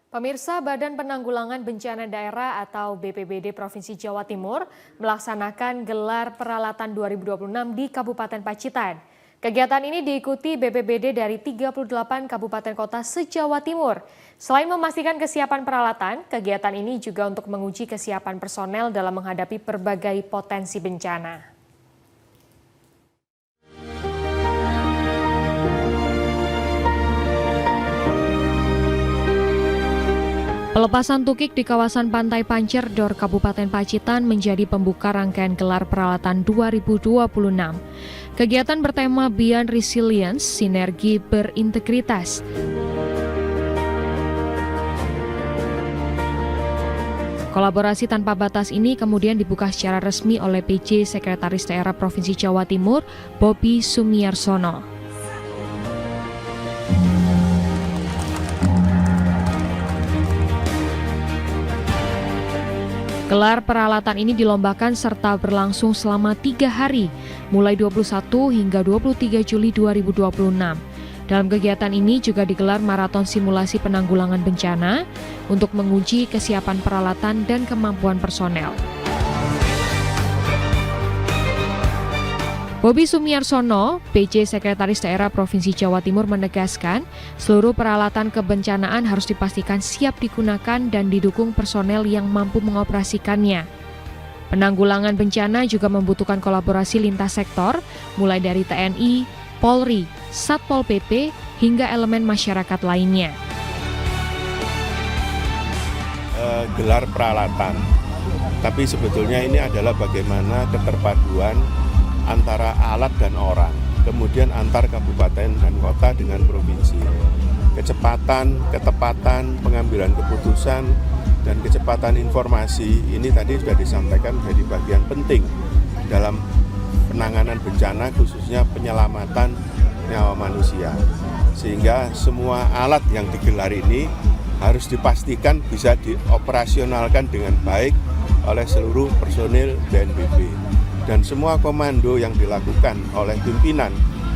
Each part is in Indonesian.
Pemirsa, Badan Penanggulangan Bencana Daerah atau BPBD Provinsi Jawa Timur melaksanakan gelar peralatan 2026 di Kabupaten Pacitan. Kegiatan ini diikuti BPBD dari 38 kabupaten kota se-Jawa Timur. Selain memastikan kesiapan peralatan, kegiatan ini juga untuk menguji kesiapan personel dalam menghadapi berbagai potensi bencana. Pelepasan tukik di kawasan Pantai Pancerdor, Kabupaten Pacitan menjadi pembuka rangkaian gelar peralatan 2026. Kegiatan bertema Beyond Resilience, Sinergi Berintegritas. Kolaborasi tanpa batas ini kemudian dibuka secara resmi oleh PJ Sekretaris Daerah Provinsi Jawa Timur, Bobi Sumiarsono. Gelar peralatan ini dilombakan serta berlangsung selama 3 hari, mulai 21 hingga 23 Juli 2026. Dalam kegiatan ini juga digelar maraton simulasi penanggulangan bencana untuk menguji kesiapan peralatan dan kemampuan personel. Bobi Sumiarsono, PJ Sekretaris Daerah Provinsi Jawa Timur menegaskan, seluruh peralatan kebencanaan harus dipastikan siap digunakan dan didukung personel yang mampu mengoperasikannya. Penanggulangan bencana juga membutuhkan kolaborasi lintas sektor, mulai dari TNI, Polri, Satpol PP, hingga elemen masyarakat lainnya. Gelar peralatan, tapi sebetulnya ini adalah bagaimana keterpaduan antara alat dan orang, kemudian antar kabupaten dan kota dengan provinsi. Kecepatan, ketepatan, pengambilan keputusan, dan kecepatan informasi ini tadi sudah disampaikan menjadi bagian penting dalam penanganan bencana, khususnya penyelamatan nyawa manusia. Sehingga semua alat yang digelar ini harus dipastikan bisa dioperasionalkan dengan baik oleh seluruh personil BNPB. Dan semua komando yang dilakukan oleh pimpinan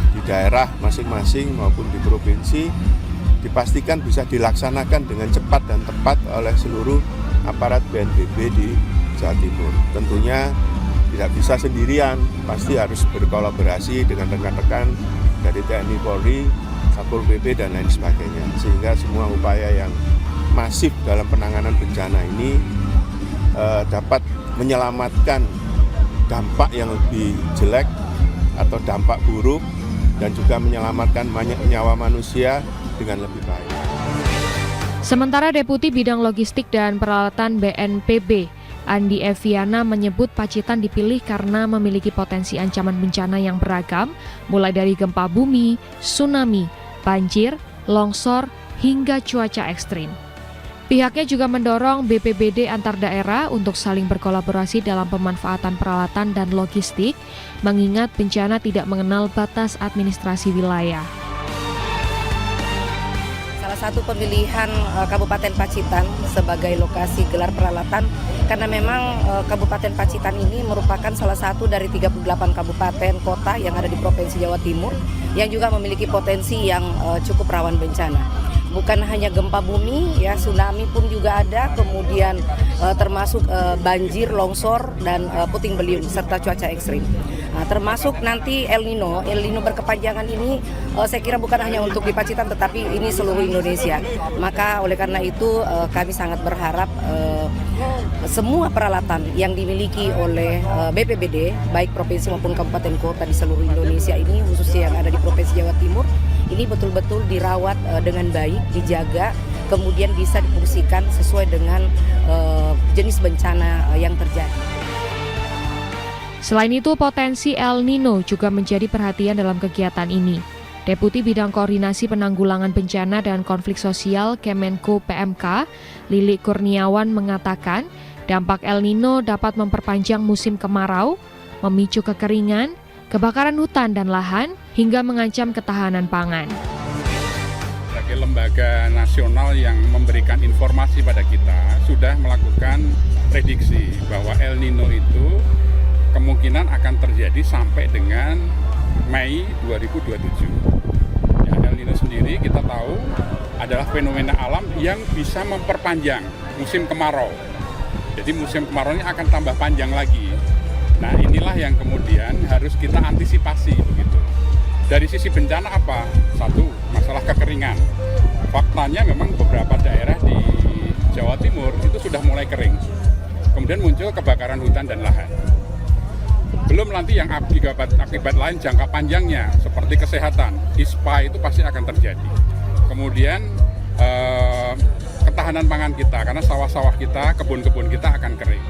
di daerah masing-masing maupun di provinsi dipastikan bisa dilaksanakan dengan cepat dan tepat oleh seluruh aparat BNPB di Jawa Timur. Tentunya tidak bisa sendirian, pasti harus berkolaborasi dengan rekan-rekan dari TNI, Polri, Satpol PP, dan lain sebagainya. Sehingga semua upaya yang masif dalam penanganan bencana ini dapat menyelamatkan dampak yang lebih jelek atau dampak buruk dan juga menyelamatkan banyak nyawa manusia dengan lebih baik. Sementara Deputi Bidang Logistik dan Peralatan BNPB, Andi Eviana menyebut Pacitan dipilih karena memiliki potensi ancaman bencana yang beragam, mulai dari gempa bumi, tsunami, banjir, longsor, hingga cuaca ekstrim. Pihaknya juga mendorong BPBD antar daerah untuk saling berkolaborasi dalam pemanfaatan peralatan dan logistik, mengingat bencana tidak mengenal batas administrasi wilayah. Salah satu pemilihan Kabupaten Pacitan sebagai lokasi gelar peralatan, karena memang Kabupaten Pacitan ini merupakan salah satu dari 38 kabupaten kota yang ada di Provinsi Jawa Timur, yang juga memiliki potensi yang cukup rawan bencana. Bukan hanya gempa bumi, ya tsunami pun juga ada, kemudian termasuk banjir, longsor, dan puting beliung serta cuaca ekstrim. Nah, termasuk nanti El Nino berkepanjangan ini saya kira bukan hanya untuk di Pacitan tetapi ini seluruh Indonesia. Maka oleh karena itu kami sangat berharap semua peralatan yang dimiliki oleh BPBD baik provinsi maupun kabupaten kota di seluruh Indonesia ini, khususnya yang ada di Provinsi Jawa Timur, ini betul-betul dirawat dengan baik, dijaga, kemudian bisa difungsikan sesuai dengan jenis bencana yang terjadi. Selain itu, potensi El Nino juga menjadi perhatian dalam kegiatan ini. Deputi Bidang Koordinasi Penanggulangan Bencana dan Konflik Sosial Kemenko PMK, Lili Kurniawan mengatakan, dampak El Nino dapat memperpanjang musim kemarau, memicu kekeringan, kebakaran hutan dan lahan, hingga mengancam ketahanan pangan. Sebagai lembaga nasional yang memberikan informasi pada kita, sudah melakukan prediksi bahwa El Nino itu kemungkinan akan terjadi sampai dengan Mei 2027. Ya, El Nino sendiri kita tahu adalah fenomena alam yang bisa memperpanjang musim kemarau. Jadi musim kemaraunya akan tambah panjang lagi. Nah, inilah yang kemudian harus kita antisipasi begitu. Dari sisi bencana apa? Satu, masalah kekeringan. Faktanya memang beberapa daerah di Jawa Timur itu sudah mulai kering. Kemudian muncul kebakaran hutan dan lahan. Belum nanti yang akibat lain jangka panjangnya seperti kesehatan, ISPA itu pasti akan terjadi. Kemudian ketahanan pangan kita, karena sawah-sawah kita, kebun-kebun kita akan kering.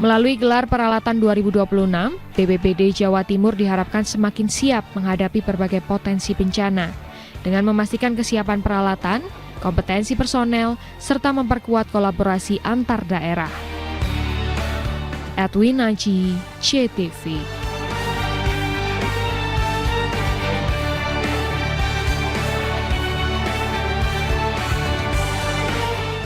Melalui gelar peralatan 2026, BPBD Jawa Timur diharapkan semakin siap menghadapi berbagai potensi bencana dengan memastikan kesiapan peralatan, kompetensi personel, serta memperkuat kolaborasi antar daerah. Edwin Aji, CTV.